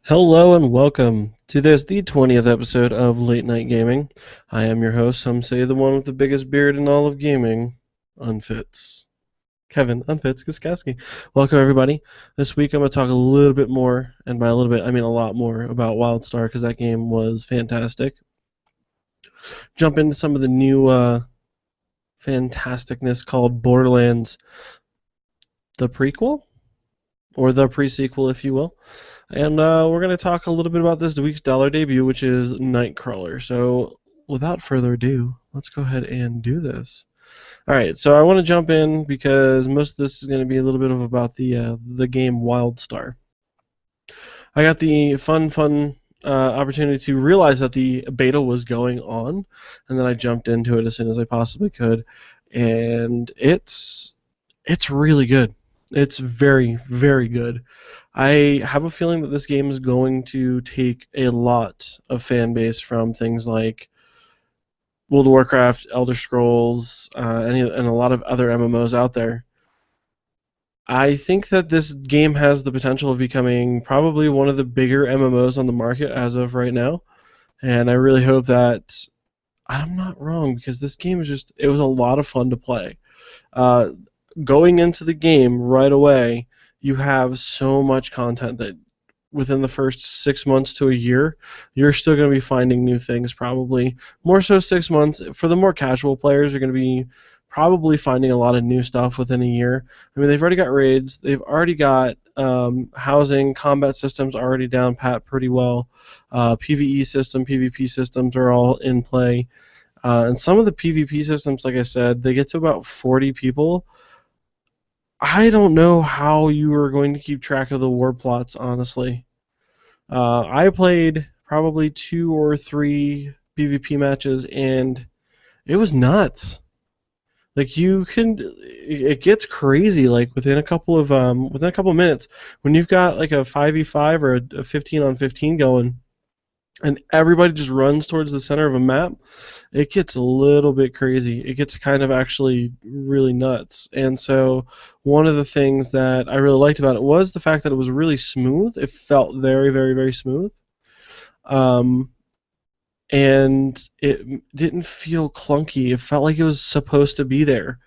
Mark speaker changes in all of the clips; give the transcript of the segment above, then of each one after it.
Speaker 1: Hello and welcome to the 20th episode of Late Night Gaming. I am your host, some say the one with the biggest beard in all of gaming, Unfits. Kevin Unfits Guskowski. Welcome everybody. This week I'm going to talk a little bit more, and by a little bit I mean a lot more, about Wildstar because that game was fantastic. Jump into some of the new fantasticness called Borderlands, the prequel, or the pre-sequel if you will. And we're going to talk a little bit about this week's dollar debut, which is Nightcrawler. So without further ado, let's go ahead and do this. All right, so I want to jump in because most of this is going to be a little bit of about the game Wildstar. I got the fun opportunity to realize that the beta was going on, and then I jumped into it as soon as I possibly could, and it's really good. It's very, very good. I have a feeling that this game is going to take a lot of fan base from things like World of Warcraft, Elder Scrolls, and a lot of other MMOs out there. I think that this game has the potential of becoming probably one of the bigger MMOs on the market as of right now, and I really hope that I'm not wrong because this game is it was a lot of fun to play. Going into the game right away, you have so much content that within the first 6 months to a year, you're still going to be finding new things probably. More so 6 months. For the more casual players, you're going to be probably finding a lot of new stuff within a year. I mean, they've already got raids. They've already got housing, combat systems already down pat pretty well. PvE system, PvP systems are all in play. And some of the PvP systems, like I said, they get to about 40 people. I don't know how you are going to keep track of the war plots, honestly. I played probably 2 or 3 PvP matches, and it was nuts. Like it gets crazy. Like within a couple of minutes, when you've got like a 5v5 or a 15 on 15 going, and everybody just runs towards the center of a map, it gets a little bit crazy. It gets kind of actually really nuts. And so one of the things that I really liked about it was the fact that it was really smooth. It felt very, very, very smooth. And it didn't feel clunky. It felt like it was supposed to be there.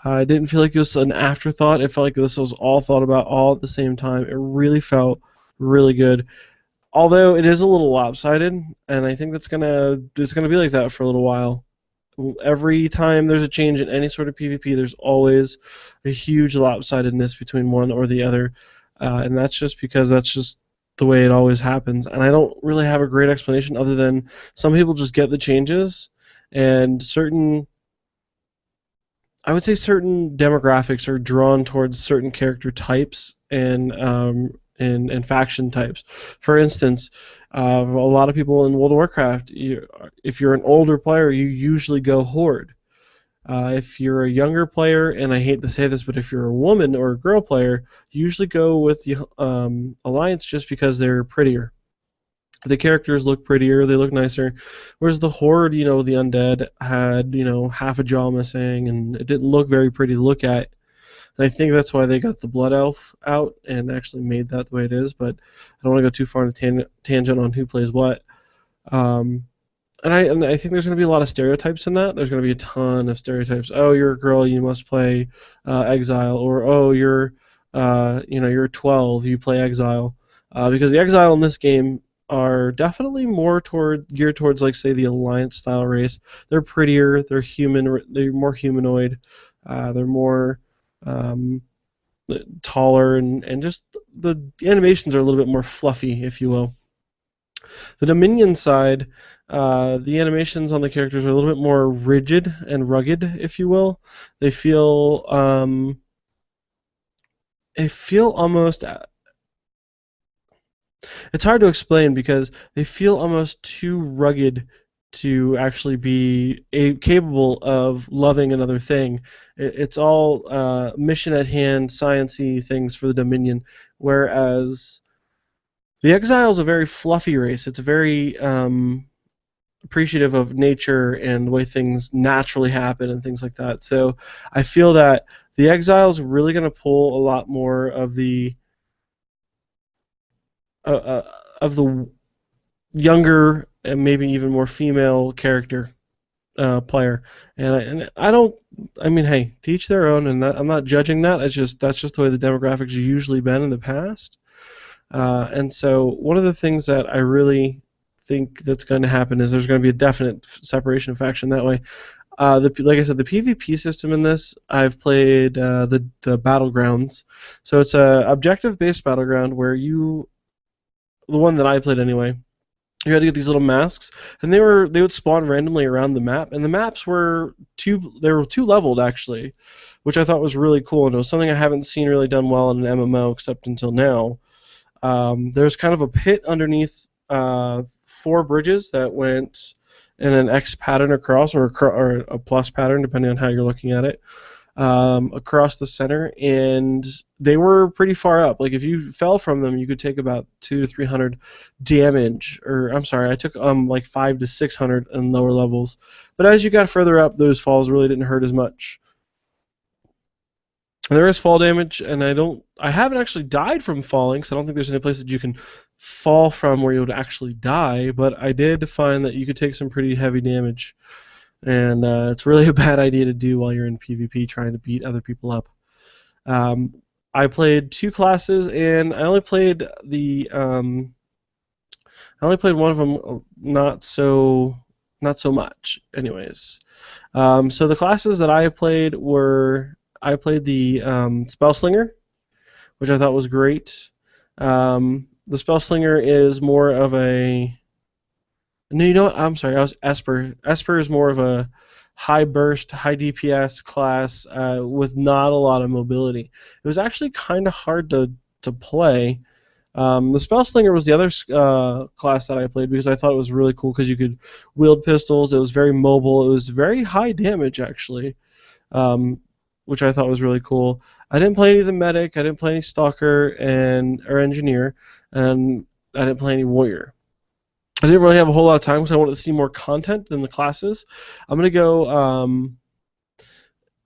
Speaker 1: It didn't feel like it was an afterthought. It felt like this was all thought about all at the same time. It really felt really good. Although it is a little lopsided, and I think it's gonna be like that for a little while. Every time there's a change in any sort of PvP, there's always a huge lopsidedness between one or the other, and that's just because that's just the way it always happens. And I don't really have a great explanation other than some people just get the changes, and I would say certain demographics are drawn towards certain character types and faction types. For instance, a lot of people in World of Warcraft, if you're an older player, you usually go Horde. If you're a younger player, and I hate to say this, but if you're a woman or a girl player, you usually go with the Alliance just because they're prettier. The characters look prettier, they look nicer, whereas the Horde, the undead, had, half a jaw missing, and it didn't look very pretty to look at. And I think that's why they got the Blood Elf out and actually made that the way it is, but I don't want to go too far in a tangent on who plays what. And I think there's going to be a lot of stereotypes in that. There's going to be a ton of stereotypes. Oh, you're a girl, you must play Exile, or oh, you're 12, you play Exile, because the Exile in this game are definitely more geared towards, like, say, the Alliance style race. They're prettier, they're human, they're more humanoid, they're more taller, and just the animations are a little bit more fluffy, if you will. The Dominion side, the animations on the characters are a little bit more rigid and rugged, if you will. They feel almost. It's hard to explain because they feel almost too rugged to actually be capable of loving another thing. It's all mission at hand, science-y things for the Dominion, whereas the Exile is a very fluffy race. It's very appreciative of nature and the way things naturally happen and things like that. So I feel that the Exile is really going to pull a lot more of the the younger and maybe even more female character player, and I don't. I mean, hey, to each their own, and I'm not judging that. That's just the way the demographics have usually been in the past. And so one of the things that I really think that's going to happen is there's going to be a definite separation of faction that way. Like I said, the PvP system in this, I've played the battlegrounds, so it's a objective-based battleground where the one that I played anyway, you had to get these little masks, and they would spawn randomly around the map, and the maps were two leveled actually, which I thought was really cool, and it was something I haven't seen really done well in an MMO except until now. There's kind of a pit underneath 4 bridges that went in an X pattern across, or a plus pattern, depending on how you're looking at it, across the center, and they were pretty far up. Like if you fell from them, you could take about 200 to 300 damage. Or I'm sorry, I took like 500 to 600 in lower levels. But as you got further up, those falls really didn't hurt as much. There is fall damage, and I haven't actually died from falling, because I don't think there's any place that you can fall from where you would actually die, but I did find that you could take some pretty heavy damage, and it's really a bad idea to do while you're in PvP trying to beat other people up. I played 2 classes, and I only played one of them not so much, anyways. So the classes that I played were, I played the Spellslinger, which I thought was great. The Spellslinger is more of a... No, you know what? I'm sorry, I was Esper. Esper is more of a high burst, high DPS class with not a lot of mobility. It was actually kind of hard to play. The Spellslinger was the other class that I played because I thought it was really cool because you could wield pistols. It was very mobile. It was very high damage, actually, which I thought was really cool. I didn't play any of the medic. I didn't play any stalker or engineer, and I didn't play any warrior. I didn't really have a whole lot of time because I wanted to see more content than the classes. I'm gonna go.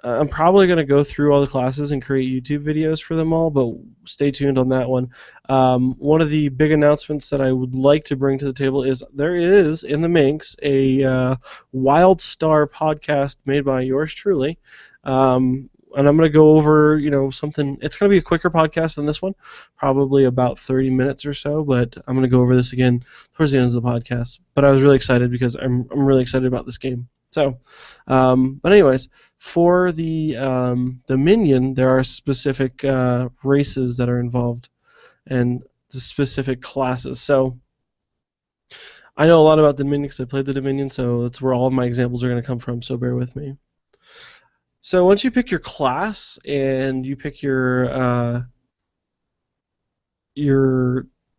Speaker 1: I'm probably going to go through all the classes and create YouTube videos for them all, but stay tuned on that one. One of the big announcements that I would like to bring to the table is there is, in the Minx, a Wildstar podcast made by yours truly. And I'm going to go over, something. It's going to be a quicker podcast than this one, probably about 30 minutes or so, but I'm going to go over this again towards the end of the podcast. But I was really excited because I'm really excited about this game. So, but anyways, for the Dominion, there are specific races that are involved and the specific classes. So, I know a lot about Dominion because I played the Dominion, so that's where all of my examples are going to come from, so bear with me. So once you pick your class and you pick your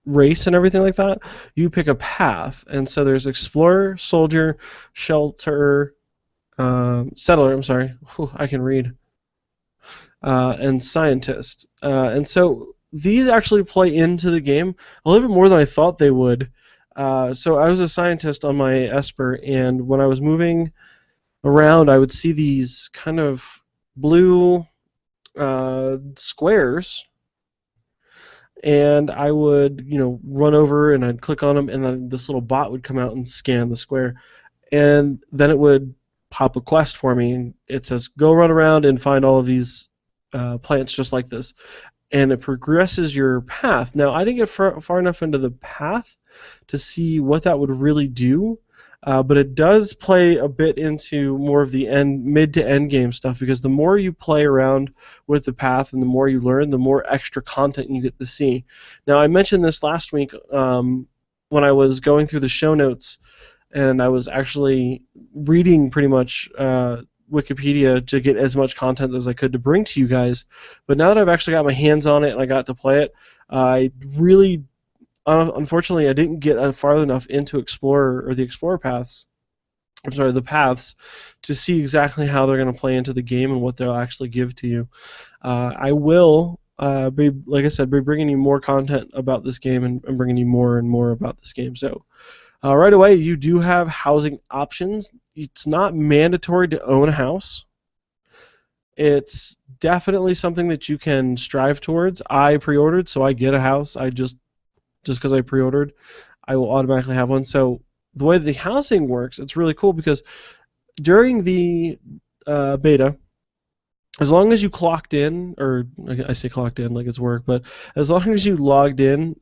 Speaker 1: race and everything like that, you pick a path. And so there's Explorer, Soldier, Shelter, Settler, I'm sorry, I can read, and Scientist. And so these actually play into the game a little bit more than I thought they would. So I was a Scientist on my Esper, and when I was moving around, I would see these kind of blue squares, and I would, run over and I'd click on them, and then this little bot would come out and scan the square, and then it would pop a quest for me, and it says, go run around and find all of these plants just like this, and it progresses your path. Now, I didn't get far enough into the path to see what that would really do, but it does play a bit into more of the mid to end game stuff, because the more you play around with the path and the more you learn, the more extra content you get to see. Now, I mentioned this last week when I was going through the show notes, and I was actually reading pretty much Wikipedia to get as much content as I could to bring to you guys. But now that I've actually got my hands on it and I got to play it, I really... Unfortunately, I didn't get far enough into Explorer or the Explorer paths. I'm sorry, the paths, to see exactly how they're going to play into the game and what they'll actually give to you. I will, like I said, be bringing you more content about this game and bringing you more and more about this game. So, right away, you do have housing options. It's not mandatory to own a house. It's definitely something that you can strive towards. I pre-ordered, so I get a house. I just just because I pre-ordered, I will automatically have one. So the way the housing works, it's really cool because during the beta, as long as you clocked in, or I say clocked in like it's work, but as long as you logged in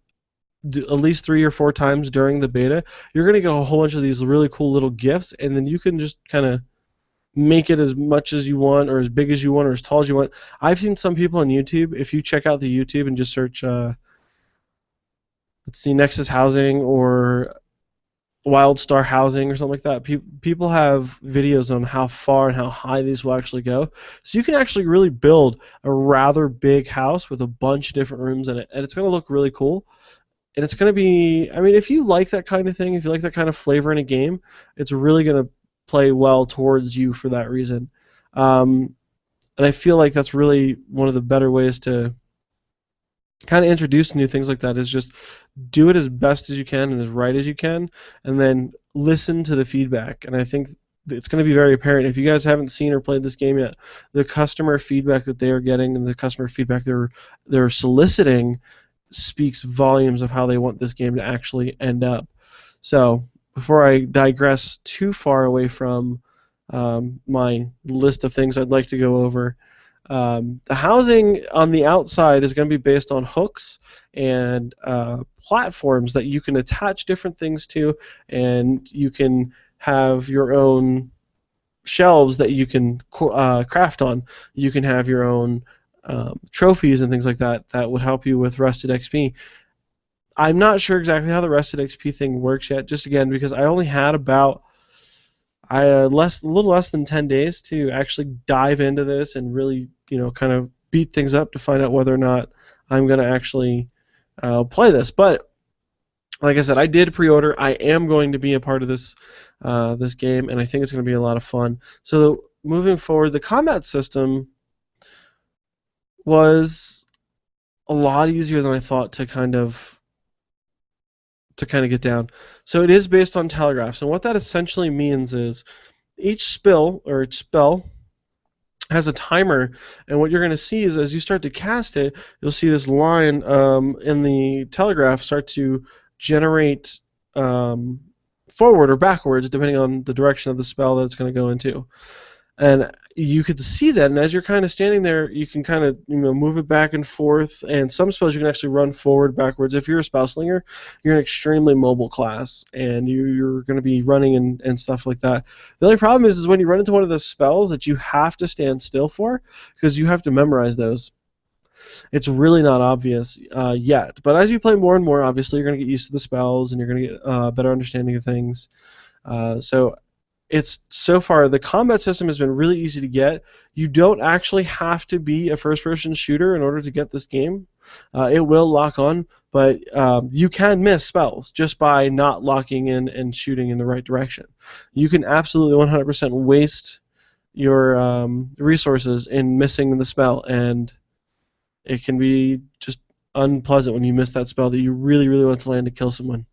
Speaker 1: at least 3 or 4 times during the beta, you're going to get a whole bunch of these really cool little gifts, and then you can just kind of make it as much as you want, or as big as you want, or as tall as you want. I've seen some people on YouTube, if you check out the YouTube and just search, let's see, Nexus Housing or Wildstar Housing or something like that, people have videos on how far and how high these will actually go. So you can actually really build a rather big house with a bunch of different rooms in it, and it's going to look really cool. And it's going to be, I mean, if you like that kind of thing, if you like that kind of flavor in a game, it's really going to play well towards you for that reason. And I feel like that's really one of the better ways to kind of introduce new things like that, is just do it as best as you can and as right as you can, and then listen to the feedback. And I think it's going to be very apparent if you guys haven't seen or played this game yet, the customer feedback that they are getting and the customer feedback they're soliciting speaks volumes of how they want this game to actually end up. So before I digress too far away from my list of things I'd like to go over, the housing on the outside is going to be based on hooks and platforms that you can attach different things to, and you can have your own shelves that you can craft on. You can have your own trophies and things like that that would help you with Rested XP. I'm not sure exactly how the Rested XP thing works yet, just again because I only had about a little less than 10 days to actually dive into this and really, kind of beat things up to find out whether or not I'm going to actually play this. But like I said, I did pre-order. I am going to be a part of this this game, and I think it's going to be a lot of fun. So moving forward, the combat system was a lot easier than I thought to kind of get down. So it is based on telegraphs, and what that essentially means is each spell has a timer, and what you're going to see is as you start to cast it, you'll see this line in the telegraph start to generate forward or backwards depending on the direction of the spell that it's going to go into. And you could see that, and as you're kind of standing there, you can kind of move it back and forth. And some spells you can actually run forward, backwards. If you're a spellslinger, you're an extremely mobile class, and you're going to be running and stuff like that. The only problem is when you run into one of those spells that you have to stand still for, because you have to memorize those. It's really not obvious yet, but as you play more and more, obviously you're going to get used to the spells, and you're going to get a better understanding of things. So far, the combat system has been really easy to get. You don't actually have to be a first-person shooter in order to get this game. It will lock on, but you can miss spells just by not locking in and shooting in the right direction. You can absolutely 100% waste your resources in missing the spell, and it can be just unpleasant when you miss that spell that you really, really want to land to kill someone.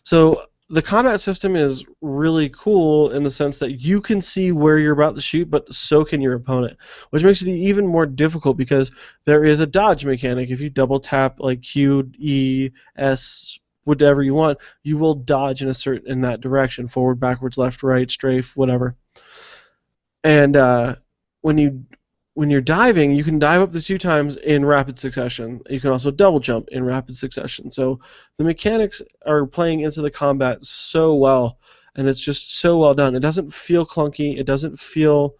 Speaker 1: So the combat system is really cool in the sense that you can see where you're about to shoot, but so can your opponent, which makes it even more difficult because there is a dodge mechanic. If you double tap like Q, E, S, whatever you want, you will dodge in that direction, forward, backwards, left, right, strafe, whatever. And when you're diving, you can dive up to 2 times in rapid succession. You can also double jump in rapid succession. So the mechanics are playing into the combat so well, and it's just so well done. It doesn't feel clunky. It doesn't feel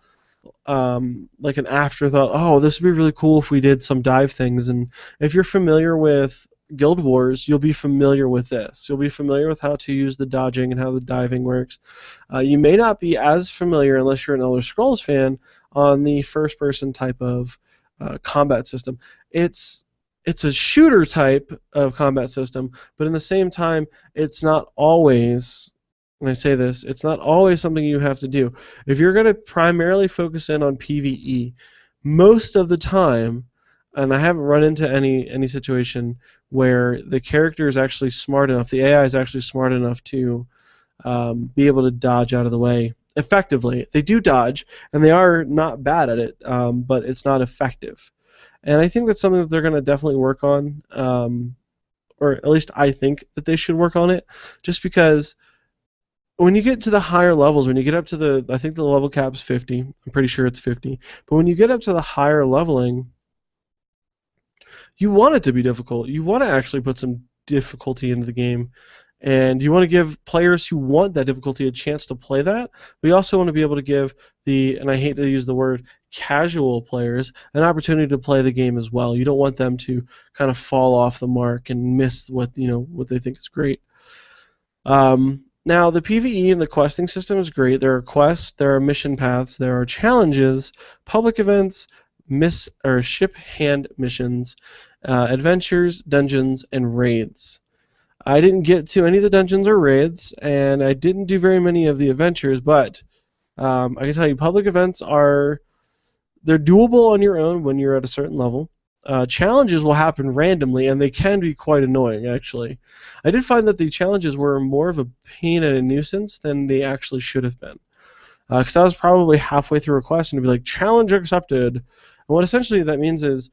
Speaker 1: like an afterthought. Oh, this would be really cool if we did some dive things. And if you're familiar with Guild Wars, you'll be familiar with this. You'll be familiar with how to use the dodging and how the diving works. You may not be as familiar, unless you're an Elder Scrolls fan, on the first-person type of combat system. It's a shooter type of combat system, but in the same time, it's not always, when I say this, it's not always something you have to do. If you're going to primarily focus in on PvE, most of the time, and I haven't run into any situation where the character is actually smart enough, the AI is actually smart enough to be able to dodge out of the way effectively. They do dodge, and they are not bad at it, but it's not effective. And I think that's something that they're going to definitely work on. or at least I think that they should work on it, just because when you get to the higher levels, when you get up to I think the level cap's 50. I'm pretty sure it's 50. But when you get up to the higher leveling, you want it to be difficult. You want to actually put some difficulty into the game. And you want to give players who want that difficulty a chance to play that. But you also want to be able to give and I hate to use the word, casual players an opportunity to play the game as well. You don't want them to kind of fall off the mark and miss what they think is great. Now, the PvE and the questing system is great. There are quests, there are mission paths, there are challenges, public events, ship hand missions, adventures, dungeons, and raids. I didn't get to any of the dungeons or raids, and I didn't do very many of the adventures, but I can tell you public events they're doable on your own when you're at a certain level. Challenges will happen randomly, and they can be quite annoying, actually. I did find that the challenges were more of a pain and a nuisance than they actually should have been. Because I was probably halfway through a quest and it'd be like, challenge accepted. And what essentially that means is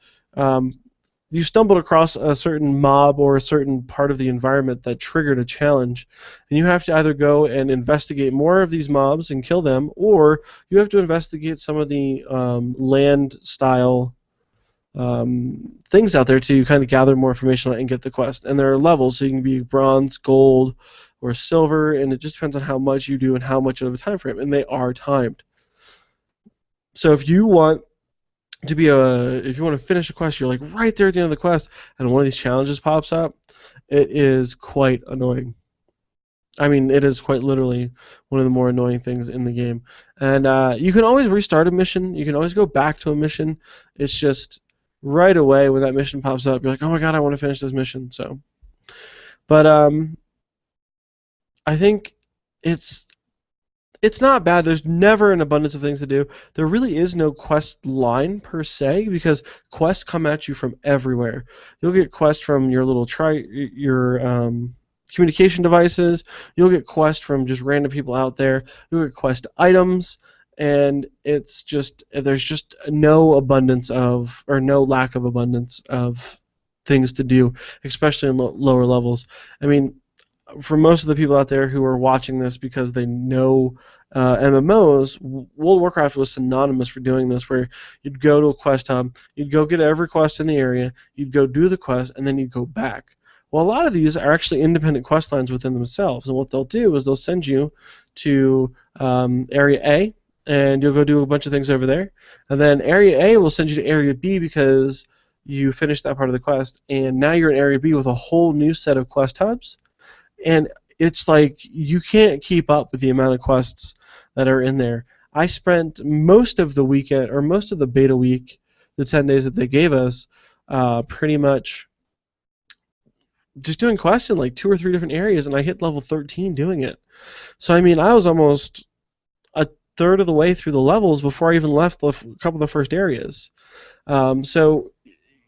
Speaker 1: you stumbled across a certain mob or a certain part of the environment that triggered a challenge, and you have to either go and investigate more of these mobs and kill them, or you have to investigate some of the land-style things out there to kind of gather more information and get the quest. And there are levels, so you can be bronze, gold, or silver, and it just depends on how much you do and how much of a time frame, and they are timed. So if you want to finish a quest, you're like right there at the end of the quest, and one of these challenges pops up, it is quite annoying. I mean, it is quite literally one of the more annoying things in the game. And you can always restart a mission. You can always go back to a mission. It's just right away when that mission pops up, you're like, oh my god, I want to finish this mission. But I think it's not bad. There's never an abundance of things to do. There really is no quest line per se, because quests come at you from everywhere. You'll get quests from your little communication devices. You'll get quests from just random people out there. You'll get quest items, and there's just no lack of abundance of things to do, especially in lower levels. I mean, for most of the people out there who are watching this because they know MMOs, World of Warcraft was synonymous for doing this, where you'd go to a quest hub, you'd go get every quest in the area, you'd go do the quest, and then you'd go back. Well, a lot of these are actually independent quest lines within themselves, and what they'll do is they'll send you to Area A, and you'll go do a bunch of things over there, and then Area A will send you to Area B because you finished that part of the quest, and now you're in Area B with a whole new set of quest hubs. And it's like you can't keep up with the amount of quests that are in there. I spent most of the weekend, or most of the beta week, the 10 days that they gave us, pretty much just doing quests in like 2 or 3 different areas, and I hit level 13 doing it. So I mean, I was almost a third of the way through the levels before I even left a couple of the first areas. So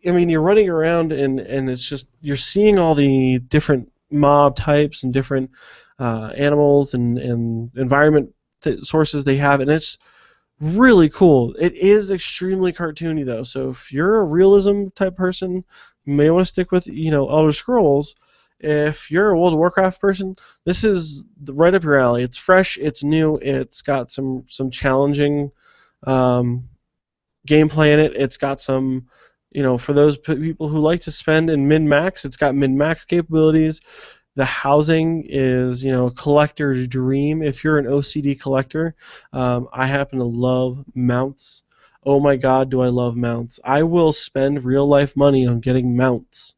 Speaker 1: I mean, you're running around and it's just, you're seeing all the different mob types and different animals and environment sources they have, and it's really cool. It is extremely cartoony though, so if you're a realism type person, you may want to stick with Elder Scrolls. If you're a World of Warcraft person, this is right up your alley. It's fresh, it's new, it's got some challenging gameplay in it. It's got some, for those people who like to spend in min-max, it's got min-max capabilities. The housing is, a collector's dream. If you're an OCD collector, I happen to love mounts. Oh my god, do I love mounts. I will spend real-life money on getting mounts.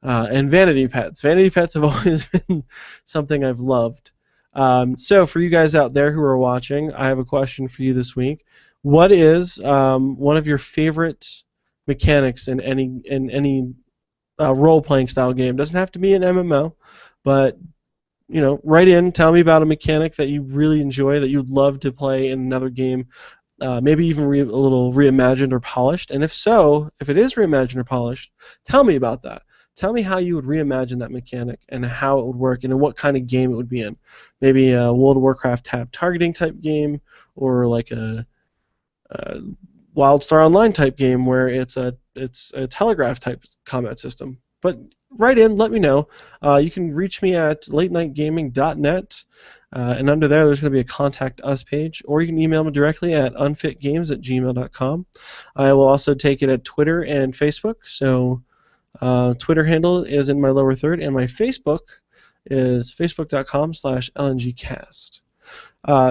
Speaker 1: And vanity pets. Vanity pets have always been something I've loved. So for you guys out there who are watching, I have a question for you this week. What is one of your favorite mechanics in any role-playing style game? Doesn't have to be an MMO, but write in, tell me about a mechanic that you really enjoy, that you'd love to play in another game, maybe even a little reimagined or polished. And if so, if it is reimagined or polished, tell me about that. Tell me how you would reimagine that mechanic and how it would work and in what kind of game it would be in. Maybe a World of Warcraft tab targeting type game, or like a Wildstar Online type game where it's a telegraph type combat system. But write in, let me know. You can reach me at latenightgaming.net, and under there's going to be a Contact Us page, or you can email me directly at unfitgames@gmail.com. I will also take it at Twitter and Facebook, so Twitter handle is in my lower third, and my Facebook is facebook.com/LNGcast.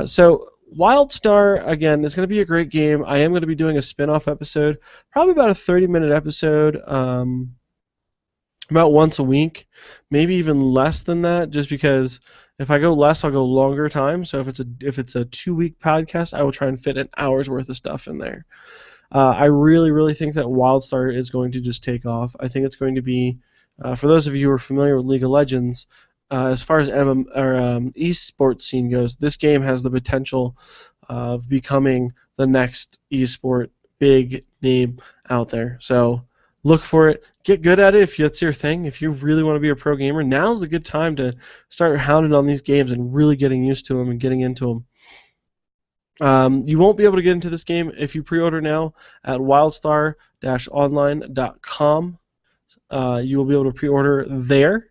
Speaker 1: So Wildstar, again, is going to be a great game. I am going to be doing a spin-off episode, probably about a 30-minute episode, about once a week, maybe even less than that, just because if I go less, I'll go longer time. So if it's a 2-week podcast, I will try and fit an hour's worth of stuff in there. I really, really think that Wildstar is going to just take off. I think it's going to be, for those of you who are familiar with League of Legends, as far as esports scene goes, this game has the potential of becoming the next esport big name out there. So look for it. Get good at it if that's your thing. If you really want to be a pro gamer, now's a good time to start hounding on these games and really getting used to them and getting into them. You won't be able to get into this game if you pre-order now at wildstar-online.com. You will be able to pre-order there.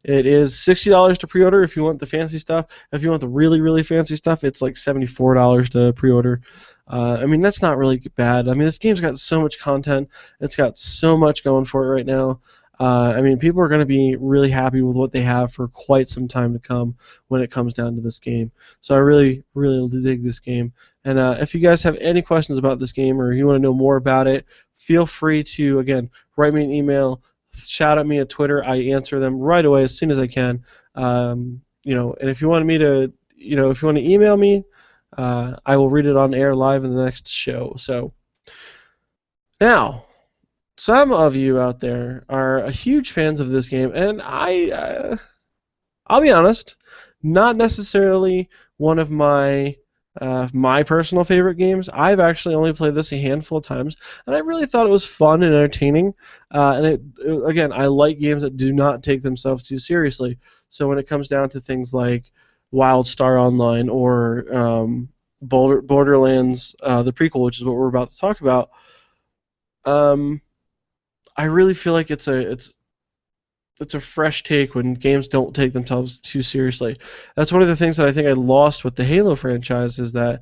Speaker 1: It is $60 to pre-order if you want the fancy stuff. If you want the really, really fancy stuff, it's like $74 to pre-order. I mean, that's not really bad. I mean, this game's got so much content. It's got so much going for it right now. I mean, people are going to be really happy with what they have for quite some time to come when it comes down to this game. So I really, really dig this game. And if you guys have any questions about this game or you want to know more about it, feel free to, again, write me an email, shout at me at Twitter. I answer them right away as soon as I can. And if you want me to, if you want to email me, I will read it on air live in the next show. So now, some of you out there are huge fans of this game, and I'll be honest, not necessarily one of my personal favorite games. I've actually only played this a handful of times, and I really thought it was fun and entertaining. Again, I like games that do not take themselves too seriously. So when it comes down to things like Wildstar Online or Borderlands, the prequel, which is what we're about to talk about, I really feel like it's a fresh take when games don't take themselves too seriously. That's one of the things that I think I lost with the Halo franchise, is that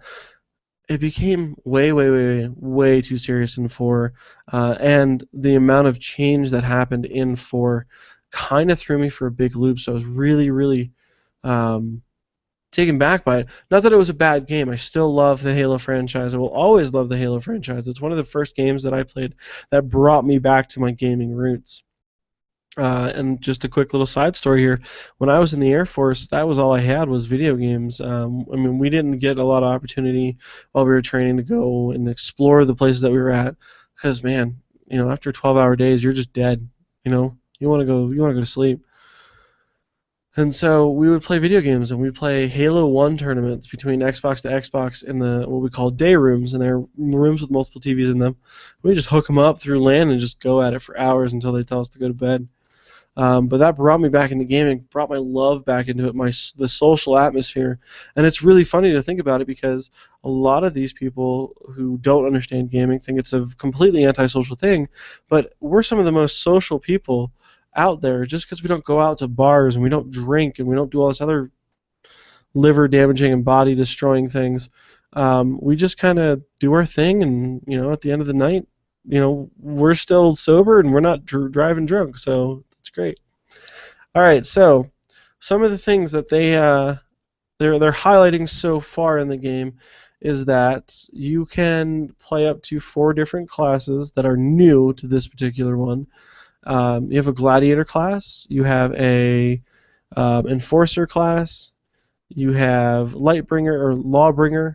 Speaker 1: it became way, way, way, way too serious in 4, and the amount of change that happened in 4 kind of threw me for a big loop. So I was really, really taken back by it. Not that it was a bad game. I still love the Halo franchise. I will always love the Halo franchise. It's one of the first games that I played that brought me back to my gaming roots. And just a quick little side story here. When I was in the Air Force, that was all I had was video games. I mean, we didn't get a lot of opportunity while we were training to go and explore the places that we were at, because, man, after 12-hour days, you're just dead. You want to go to sleep. And so we would play video games, and we'd play Halo 1 tournaments between Xbox to Xbox in the what we call day rooms, and they're rooms with multiple TVs in them. We just hook them up through LAN and just go at it for hours until they tell us to go to bed. But that brought me back into gaming, brought my love back into it, the social atmosphere. And it's really funny to think about it, because a lot of these people who don't understand gaming think it's a completely antisocial thing, but we're some of the most social people out there, just because we don't go out to bars and we don't drink and we don't do all this other liver damaging and body destroying things. We just kind of do our thing, and at the end of the night, we're still sober and we're not driving drunk, so it's great. All right, so some of the things that they're highlighting so far in the game is that you can play up to 4 different classes that are new to this particular one. You have a gladiator class, you have a enforcer class, you have lightbringer or lawbringer,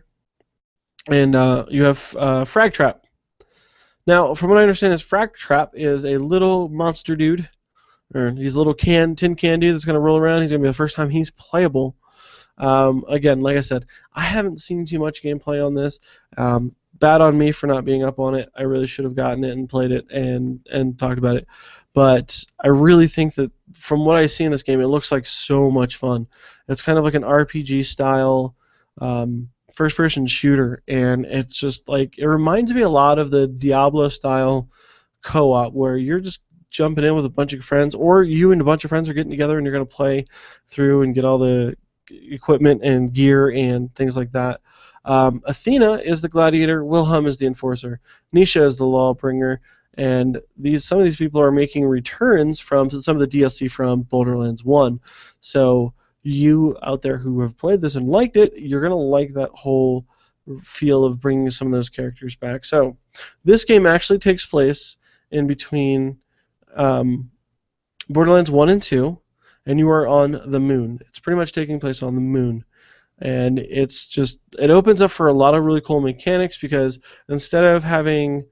Speaker 1: and you have frag trap. Now, from what I understand, frag trap is a little monster dude, or he's a little tin can dude that's going to roll around. He's going to be the first time he's playable. Again, like I said, I haven't seen too much gameplay on this. Bad on me for not being up on it. I really should have gotten it and played it and talked about it. But I really think that from what I see in this game, it looks like so much fun. It's kind of like an RPG style first-person shooter, and it's just like, it reminds me a lot of the Diablo style co-op, where you're just jumping in with a bunch of friends, or you and a bunch of friends are getting together and you're going to play through and get all the equipment and gear and things like that. Athena is the gladiator, Wilhelm is the enforcer, Nisha is the lawbringer, and some of these people are making returns from some of the DLC from Borderlands 1. So you out there who have played this and liked it, you're going to like that whole feel of bringing some of those characters back. So this game actually takes place in between Borderlands 1 and 2, and you are on the moon. It's pretty much taking place on the moon. And it opens up for a lot of really cool mechanics, because instead of having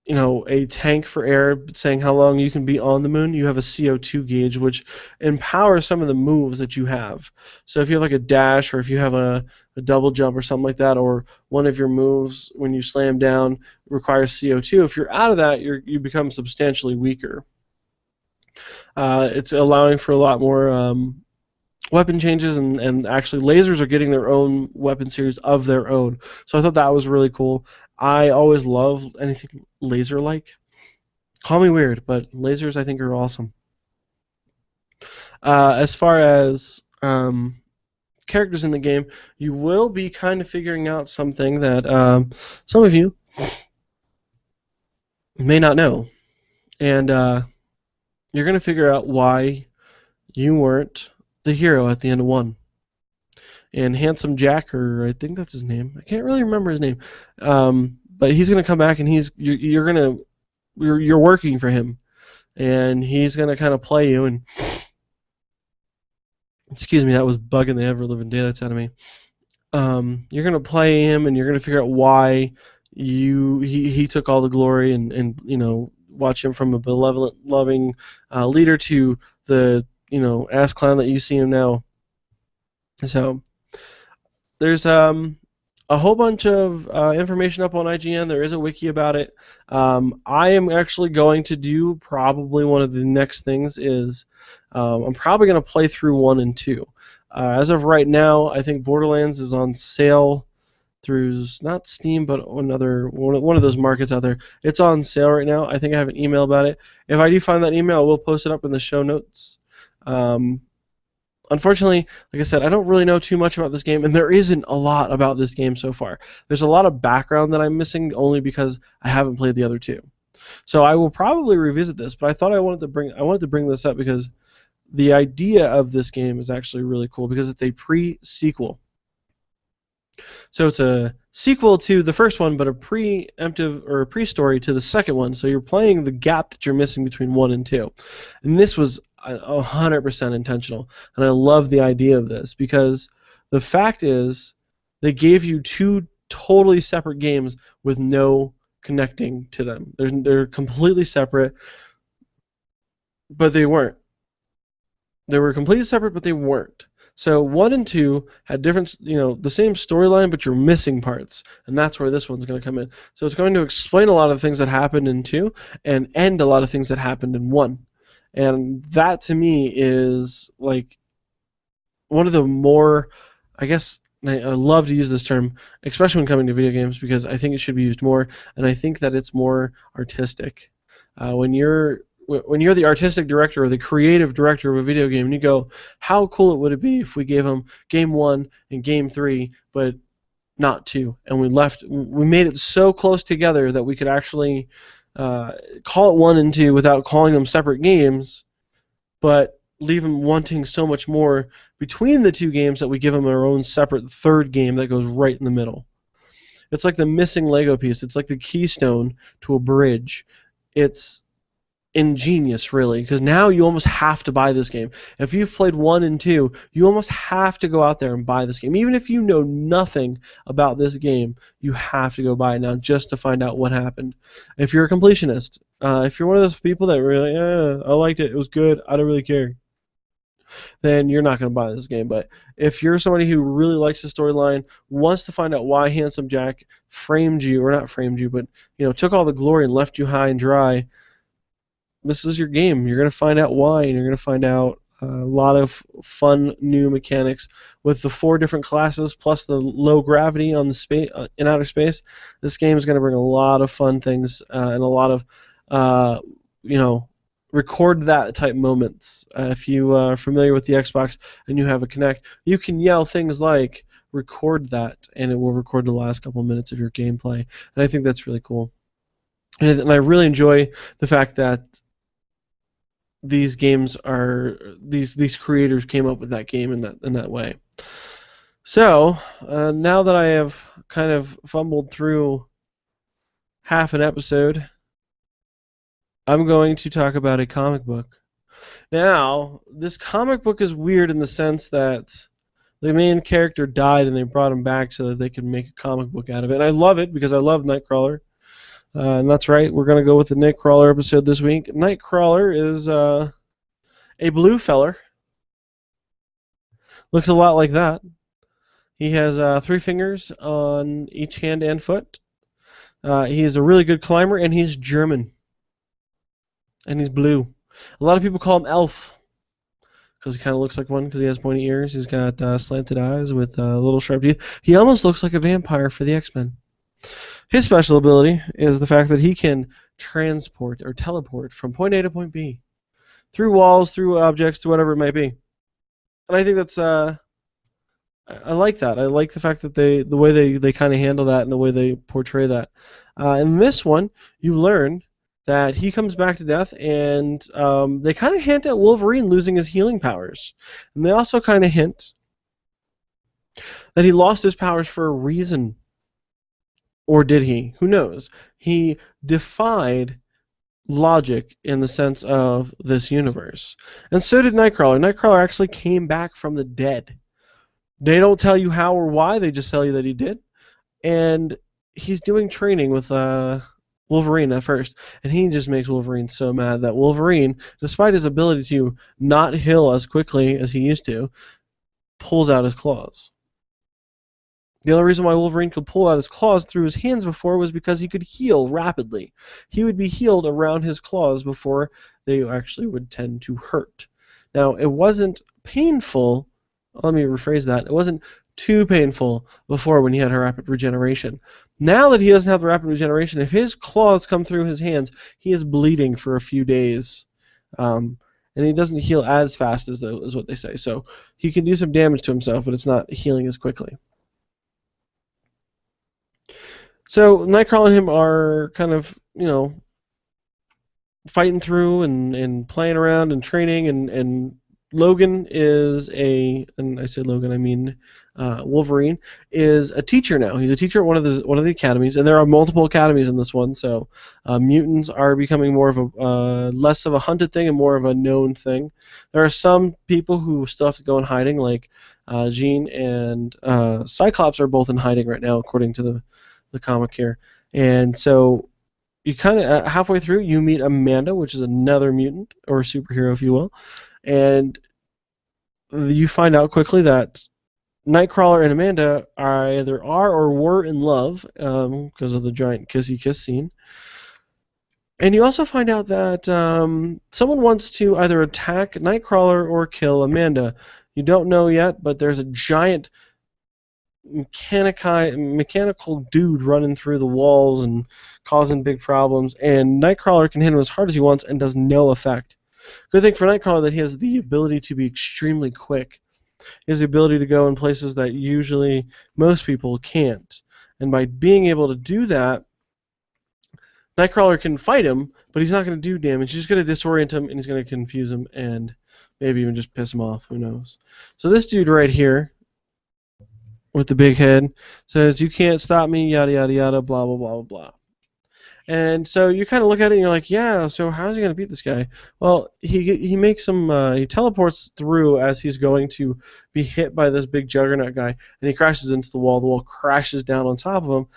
Speaker 1: a tank for air saying how long you can be on the moon, you have a CO2 gauge, which empowers some of the moves that you have. So if you have like a dash, or if you have a double jump or something like that, or one of your moves when you slam down requires CO2, if you're out of that, you become substantially weaker. It's allowing for a lot more weapon changes, and actually lasers are getting their own weapon series of their own. So I thought that was really cool. I always love anything laser-like. Call me weird, but lasers I think are awesome. As far as characters in the game, you will be kind of figuring out something that some of you may not know. And you're going to figure out why you weren't the hero at the end of 1. And Handsome Jack, or I think that's his name. I can't really remember his name. But he's going to come back, and you're working for him. And he's going to kind of play you, and excuse me, that was bugging the ever-living daylights out of me. You're going to play him, and you're going to figure out why he took all the glory, and watch him from a benevolent, loving leader to the ass clown that you see him now. So there's a whole bunch of information up on IGN. There is a wiki about it. I am actually going to do probably one of the next things is I'm probably going to play through 1 and 2. As of right now, I think Borderlands is on sale through not Steam, but one of those markets out there. It's on sale right now. I think I have an email about it. If I do find that email, I will post it up in the show notes. Unfortunately, like I said, I don't really know too much about this game, and there isn't a lot about this game so far. There's a lot of background that I'm missing only because I haven't played the other 2. So I will probably revisit this, but I thought I wanted to bring this up because the idea of this game is actually really cool, because it's a pre-sequel. So it's a sequel to the first one, but a preemptive or a pre-story to the second one. So you're playing the gap that you're missing between 1 and 2. And this was 100% intentional. And I love the idea of this, because the fact is they gave you 2 totally separate games with no connecting to them. They're completely separate, but they weren't. They were completely separate, but they weren't. So 1 and 2 had different, the same storyline, but you're missing parts, and that's where this one's going to come in. So it's going to explain a lot of things that happened in 2 and end a lot of things that happened in 1. And that to me is like one of the more, I guess, I love to use this term, especially when coming to video games, because I think it should be used more, and I think that it's more artistic. When you're the artistic director or the creative director of a video game, and you go, how cool would it be if we gave them Game 1 and Game 3, but not 2, and we made it so close together that we could actually call it 1 and 2 without calling them separate games, but leave them wanting so much more between the 2 games that we give them our own separate third game that goes right in the middle. It's like the missing Lego piece. It's like the keystone to a bridge. It's ingenious, really, because now you almost have to buy this game. If you've played 1 and 2, you almost have to go out there and buy this game. Even if you know nothing about this game, you have to go buy it now just to find out what happened. If you're a completionist, if you're one of those people that really, I liked it, it was good, I don't really care, then you're not going to buy this game. But if you're somebody who really likes the storyline, wants to find out why Handsome Jack framed you, or not framed you, but took all the glory and left you high and dry, this is your game. You're going to find out why, and you're going to find out a lot of fun new mechanics with the 4 different classes plus the low gravity on the in outer space. This game is going to bring a lot of fun things and a lot of uh, you know, record that type moments. If you are familiar with the Xbox and you have a Kinect, you can yell things like record that, and it will record the last couple of minutes of your gameplay. And I think that's really cool. And I really enjoy the fact that these games are these creators came up with that game in that way. So now that I have kind of fumbled through half an episode, I'm going to talk about a comic book. Now, this comic book is weird in the sense that the main character died and they brought him back so that they could make a comic book out of it. And I love it because I love Nightcrawler. And that's right, we're going to go with the Nightcrawler episode this week. Nightcrawler is a blue feller. Looks a lot like that. He has 3 fingers on each hand and foot. He is a really good climber, and he's German. And he's blue. A lot of people call him Elf because he kind of looks like one because he has pointy ears. He's got slanted eyes with little sharp teeth. He almost looks like a vampire for the X-Men. His special ability is the fact that he can transport or teleport from point A to point B through walls, through objects, to whatever it might be. And I think that's I like that. I like the fact that the way they kind of handle that and the way they portray that. In this one, you learn that he comes back to death, and they kind of hint at Wolverine losing his healing powers. And they also kind of hint that he lost his powers for a reason. Or did he? Who knows? He defied logic in the sense of this universe. And so did Nightcrawler. Nightcrawler actually came back from the dead. They don't tell you how or why, they just tell you that he did. And he's doing training with Wolverine at first, and he just makes Wolverine so mad that Wolverine, despite his ability to not heal as quickly as he used to, pulls out his claws. The only reason why Wolverine could pull out his claws through his hands before was because he could heal rapidly. He would be healed around his claws before they actually would tend to hurt. Now, it wasn't painful. Let me rephrase that. It wasn't too painful before when he had rapid regeneration. Now that he doesn't have the rapid regeneration, if his claws come through his hands, he is bleeding for a few days. And he doesn't heal as fast as what they say. So he can do some damage to himself, but it's not healing as quickly. So Nightcrawler and him are kind of, fighting through and playing around and training, and Logan is and I say Logan, I mean Wolverine is a teacher now. He's a teacher at one of the academies, and there are multiple academies in this one. So mutants are becoming more of a less of a hunted thing and more of a known thing. There are some people who still have to go in hiding, like Jean and Cyclops are both in hiding right now, according to the comic here. And so you kind of halfway through, you meet Amanda, which is another mutant or superhero, if you will. And you find out quickly that Nightcrawler and Amanda either are or were in love because of the giant kissy kiss scene. And you also find out that someone wants to either attack Nightcrawler or kill Amanda. You don't know yet, but there's a giant mechanical dude running through the walls and causing big problems. And Nightcrawler can hit him as hard as he wants and does no effect. Good thing for Nightcrawler that he has the ability to be extremely quick. He has the ability to go in places that usually most people can't. And by being able to do that, Nightcrawler can fight him, but he's not going to do damage. He's just going to disorient him, and he's going to confuse him, and maybe even just piss him off. Who knows? So this dude right here, with the big head, says, "You can't stop me, yada, yada, yada, blah, blah, blah, blah, blah." And so you kind of look at it and you're like, yeah, so how's he going to beat this guy? Well, he makes him, he teleports through as he's going to be hit by this big juggernaut guy, and he crashes into the wall crashes down on top of him,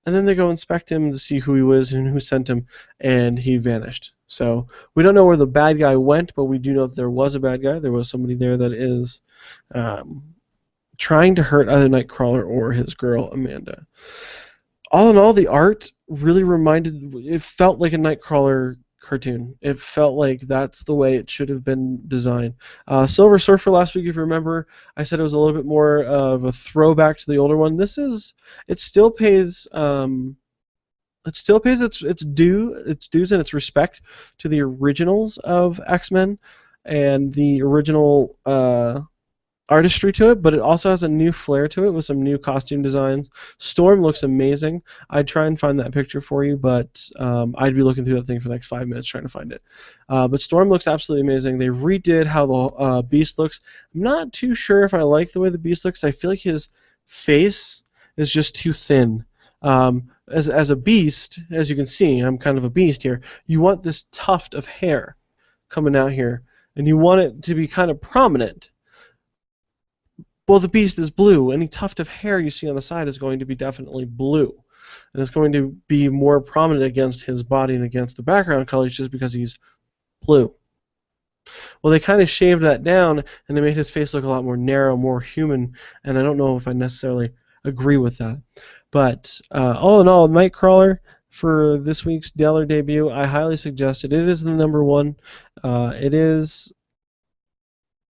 Speaker 1: and then they go inspect him to see who he was and who sent him, and he vanished. So we don't know where the bad guy went, but we do know that there was a bad guy. There was somebody there that is trying to hurt either Nightcrawler or his girl, Amanda. All in all, the art really it felt like a Nightcrawler cartoon. It felt like that's the way it should have been designed. Silver Surfer last week, if you remember, I said it was a little bit more of a throwback to the older one. It still pays it still pays its dues and its respect to the originals of X-Men and the original artistry to it, but it also has a new flair to it with some new costume designs. Storm looks amazing. I'd try and find that picture for you, but I'd be looking through that thing for the next 5 minutes trying to find it. But Storm looks absolutely amazing. They redid how the Beast looks. I'm not too sure if I like the way the Beast looks. I feel like his face is just too thin. As a beast, as you can see, I'm kind of a beast here. You want this tuft of hair coming out here, and you want it to be kind of prominent. Well, the beast is blue. Any tuft of hair you see on the side is going to be definitely blue. And it's going to be more prominent against his body and against the background colors just because he's blue. Well, they kind of shaved that down, and they made his face look a lot more narrow, more human, and I don't know if I necessarily agree with that. But all in all, Nightcrawler for this week's Dollar debut, I highly suggest it. It is the number one. It is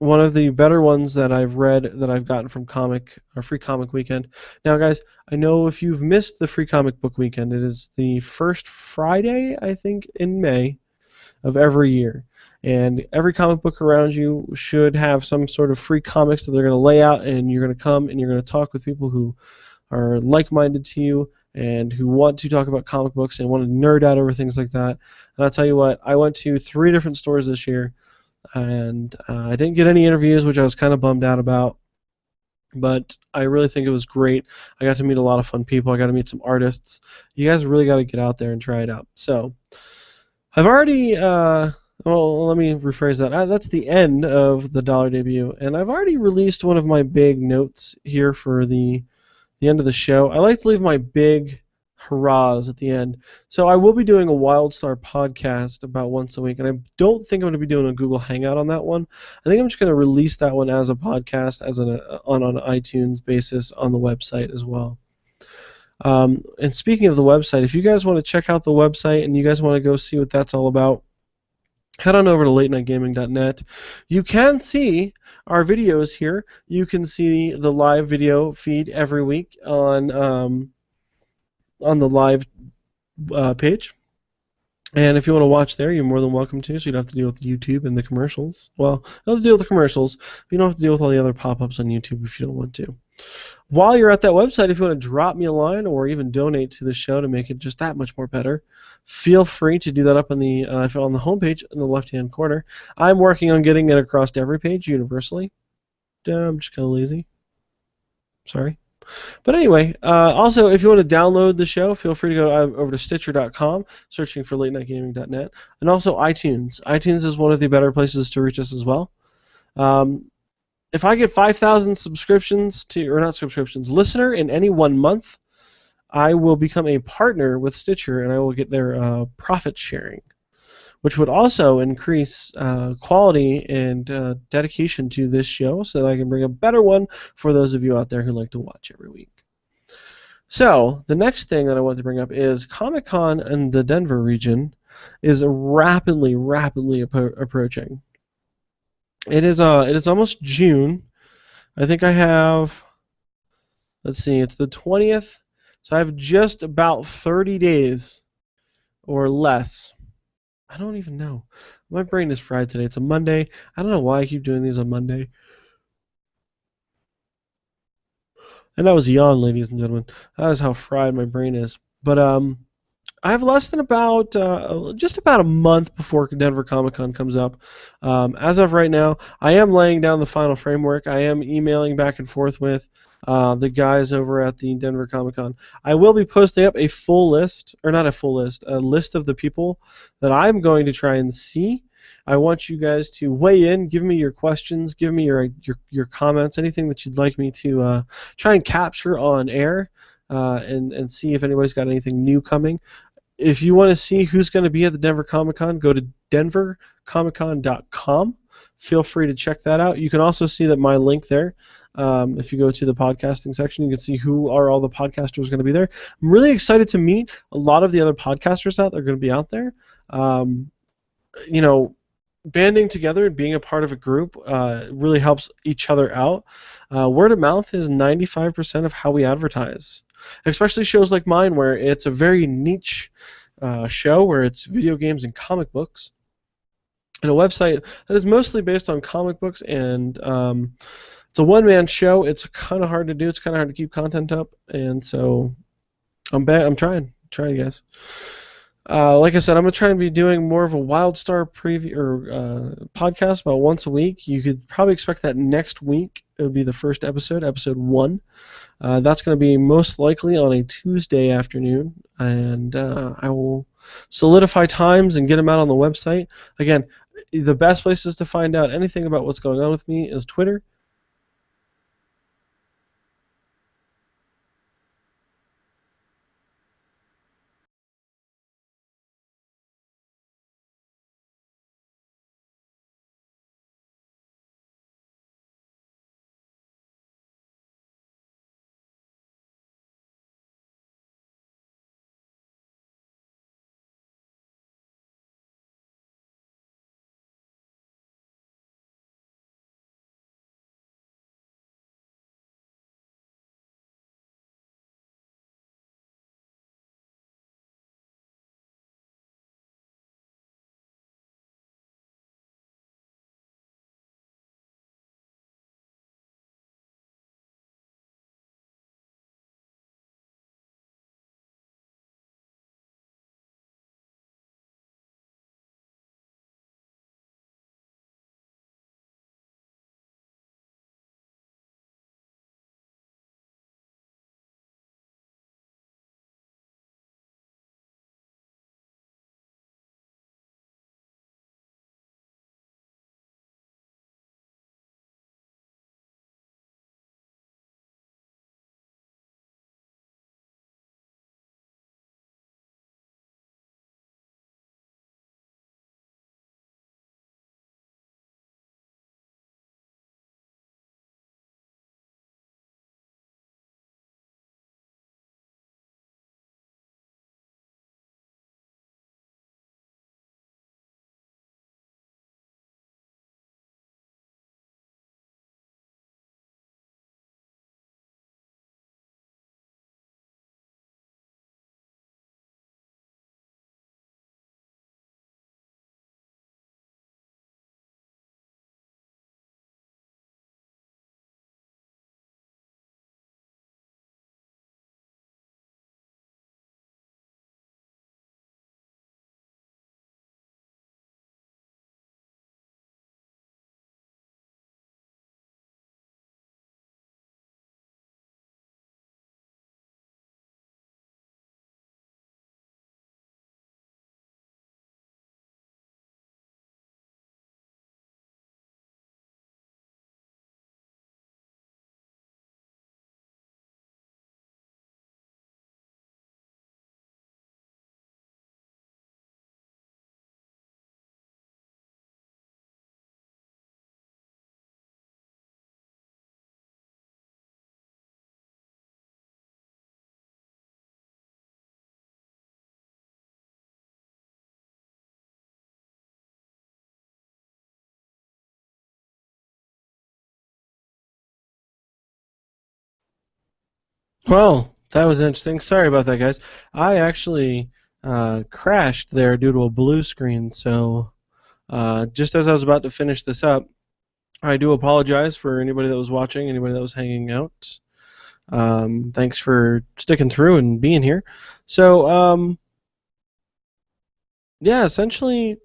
Speaker 1: one of the better ones that I've read that I've gotten from Free Comic Weekend. Now, guys, I know if you've missed the Free Comic Book Weekend, it is the first Friday, I think, in May of every year. And every comic book around you should have some sort of free comics that they're going to lay out, and you're going to come and you're going to talk with people who are like-minded to you and who want to talk about comic books and want to nerd out over things like that. And I'll tell you what, I went to 3 different stores this year, and I didn't get any interviews, which I was kind of bummed out about. But I really think it was great. I got to meet a lot of fun people. I got to meet some artists. You guys really got to get out there and try it out. So I've already, well, let me rephrase that. That's the end of the Dollar debut, and I've already released one of my big notes here for the end of the show. I like to leave my big hurrahs at the end. So I will be doing a Wildstar podcast about once a week, and I don't think I'm going to be doing a Google Hangout on that one. I think I'm just going to release that one as a podcast, as on an iTunes basis on the website as well. And speaking of the website, if you guys want to check out the website and you guys want to go see what that's all about, head on over to latenightgaming.net. You can see our videos here. You can see the live video feed every week on the live page. And if you want to watch there, you're more than welcome to, so you don't have to deal with YouTube and the commercials. Well, you don't have to deal with the commercials, but you don't have to deal with all the other pop-ups on YouTube if you don't want to. While you're at that website, if you want to drop me a line or even donate to the show to make it just that much more better, feel free to do that up on the homepage in the left-hand corner. I'm working on getting it across to every page universally. I'm just kind of lazy. Sorry. But anyway, also, if you want to download the show, feel free to go over to Stitcher.com, searching for latenightgaming.net, and also iTunes. iTunes is one of the better places to reach us as well. If I get 5,000 listener in any 1 month, I will become a partner with Stitcher, and I will get their profit sharing, which would also increase quality and dedication to this show so that I can bring a better one for those of you out there who like to watch every week. So, the next thing that I want to bring up is Comic-Con in the Denver region is rapidly approaching. It is almost June. I think I have, let's see, it's the 20th, so I have just about 30 days or less. I don't even know. My brain is fried today. It's a Monday. I don't know why I keep doing these on Monday. And that was yawn, ladies and gentlemen. That is how fried my brain is. But I have less than just about a month before Denver Comic-Con comes up. As of right now, I am laying down the final framework. I am emailing back and forth with the guys over at the Denver Comic-Con. I will be posting up a list of the people that I'm going to try and see. I want you guys to weigh in, give me your questions, give me your comments, anything that you'd like me to try and capture on air, and see if anybody's got anything new coming. If you want to see who's going to be at the Denver Comic-Con, go to denvercomiccon.com. Feel free to check that out. You can also see that my link there. If you go to the podcasting section, you can see who are all the podcasters going to be there. I'm really excited to meet a lot of the other podcasters that are going to be out there. banding together and being a part of a group really helps each other out. Word of mouth is 95% of how we advertise, especially shows like mine where it's a very niche show where it's video games and comic books, and a website that is mostly based on comic books, and it's a one-man show. It's kind of hard to do. It's kind of hard to keep content up, and so I'm trying, guys. Like I said, I'm gonna try and be doing more of a Wildstar preview or podcast about once a week. You could probably expect that next week. It would be the first episode, episode 1. That's going to be most likely on a Tuesday afternoon, and I will solidify times and get them out on the website. Again, the best places to find out anything about what's going on with me is Twitter. Well, that was interesting. Sorry about that, guys. I actually crashed there due to a blue screen, so just as I was about to finish this up, I do apologize for anybody that was watching, anybody that was hanging out. Thanks for sticking through and being here. So, yeah, essentially,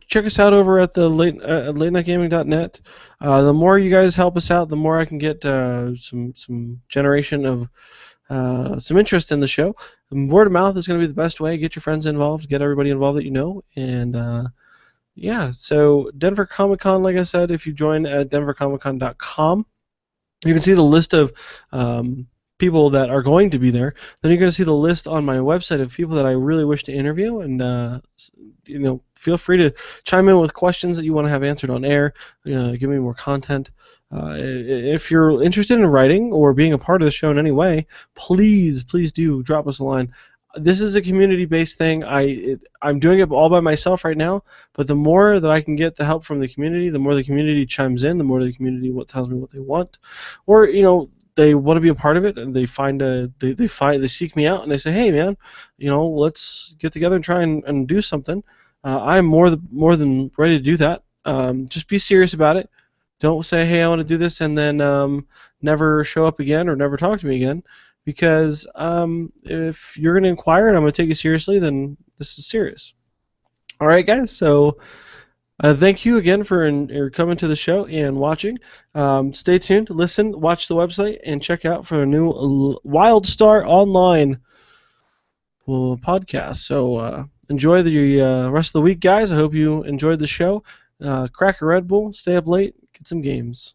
Speaker 1: check us out over at the latenightgaming.net. The more you guys help us out, the more I can get some generation of some interest in the show. Word of mouth is going to be the best way. Get your friends involved, get everybody involved that you know, and yeah. So Denver Comic Con, like I said, if you join at denvercomiccon.com, you can see the list of people that are going to be there. Then you're going to see the list on my website of people that I really wish to interview, and feel free to chime in with questions that you want to have answered on air. Give me more content. If you're interested in writing or being a part of the show in any way, please do drop us a line. this is a community-based thing. I'm doing it all by myself right now, but the more that I can get the help from the community, the more the community chimes in, the more the community tells me what they want, or they want to be a part of it, and they seek me out and they say, hey man, let's get together and try and do something. I'm more than ready to do that. Just be serious about it. Don't say, hey, I want to do this, and then never show up again or never talk to me again. Because if you're going to inquire and I'm going to take it seriously, then this is serious. All right, guys. So thank you again for coming to the show and watching. Stay tuned, listen, watch the website, and check out for a new Wildstar Online podcast. So enjoy the rest of the week, guys. I hope you enjoyed the show. Crack a Red Bull, stay up late, get some games.